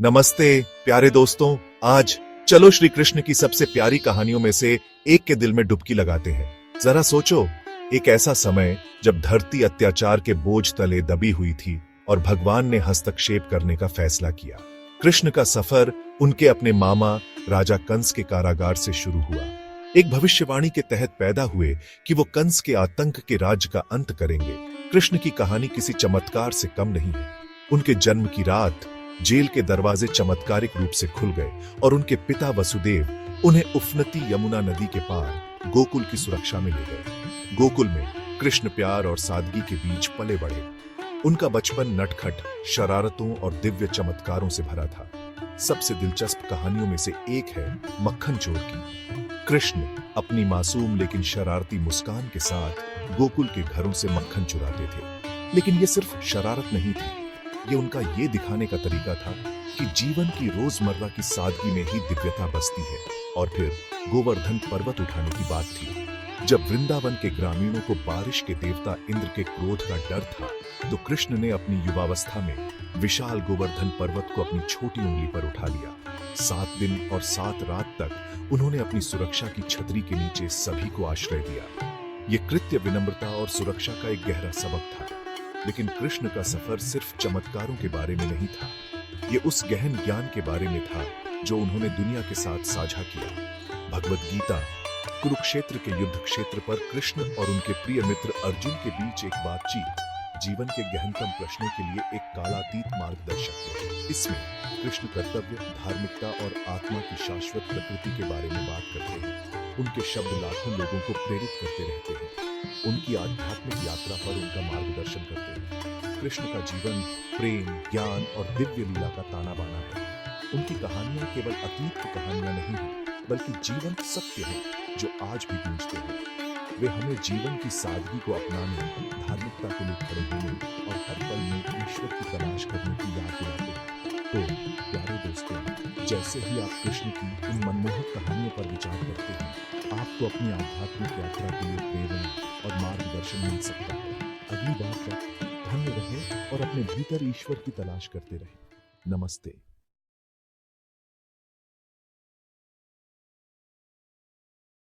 नमस्ते प्यारे दोस्तों। आज चलो श्री कृष्ण की सबसे प्यारी कहानियों में से एक के दिल में डुबकी लगाते हैं। जरा सोचो, एक ऐसा समय जब धरती अत्याचार के बोझ तले दबी हुई थी और भगवान ने हस्तक्षेप करने का फैसला किया। कृष्ण का सफर उनके अपने मामा राजा कंस के कारागार से शुरू हुआ। एक भविष्यवाणी के तहत पैदा हुए कि वो कंस के आतंक के राज्य का अंत करेंगे। कृष्ण की कहानी किसी चमत्कार से कम नहीं है। उनके जन्म की रात जेल के दरवाजे चमत्कारिक रूप से खुल गए और उनके पिता वसुदेव उन्हें उफनती यमुना नदी के पार गोकुल की सुरक्षा में ले गए। गोकुल में कृष्ण प्यार और सादगी के बीच पले बढ़े। उनका बचपन नटखट, शरारतों और दिव्य चमत्कारों से भरा था। सबसे दिलचस्प कहानियों में से एक है मक्खन चोर की। कृष्ण अपनी मासूम लेकिन शरारती मुस्कान के साथ गोकुल के घरों से मक्खन चुराते थे। लेकिन ये सिर्फ शरारत नहीं थी, ये उनका ये दिखाने का तरीका था कि जीवन की रोजमर्रा की सादगी में ही दिव्यता बसती है। और फिर गोवर्धन पर्वत उठाने की बात थी। जब वृंदावन के ग्रामीणों को बारिश के देवता इंद्र के क्रोध का डर था, तो कृष्ण ने अपनी युवावस्था में विशाल गोवर्धन पर्वत को अपनी छोटी उंगली पर उठा लिया। 7 दिन और 7 रात तक उन्होंने अपनी सुरक्षा की छतरी के नीचे सभी को आश्रय दिया। ये कृत्य विनम्रता और सुरक्षा का एक गहरा सबक था। लेकिन कृष्ण का सफर सिर्फ चमत्कारों के बारे में नहीं था, ये उस गहन ज्ञान के बारे में था जो उन्होंने दुनिया के साथ साझा किया। भगवत गीता कुरुक्षेत्र के युद्ध क्षेत्र पर कृष्ण और उनके प्रिय मित्र अर्जुन के बीच एक बातचीत जीवन के गहनतम प्रश्नों के लिए एक कालातीत मार्गदर्शक है। इसमें कृष्ण कर्तव्य, धार्मिकता और आत्मा की शाश्वत प्रकृति के बारे में बात करते हैं। उनके शब्द लाखों लोगों को प्रेरित करते रहते हैं, उनकी आध्यात्मिक यात्रा पर उनका मार्गदर्शन करते हैं। कृष्ण का जीवन प्रेम, ज्ञान और दिव्य लीला का ताना बाना है। उनकी कहानियां केवल अतीत की कहानियां नहीं हैं, बल्कि जीवंत सत्य हैं जो आज भी गूंजते हैं। वे हमें जीवन की सादगी को अपनाने, धार्मिकता के लिए खड़े होने और हर पल में ईश्वर की तलाश करने की याद दिलाते हैं। तो प्यारे दोस्तों, जैसे ही आप कृष्ण की इन मनमोहक कहानियों पर विचार करते हैं, आपको अपनी आध्यात्मिक यात्रा के लिए प्रेरणा और मार्गदर्शन मिल सकता है। अगली बार तक धन्य रहें और अपने भीतर ईश्वर की तलाश करते रहें। नमस्ते।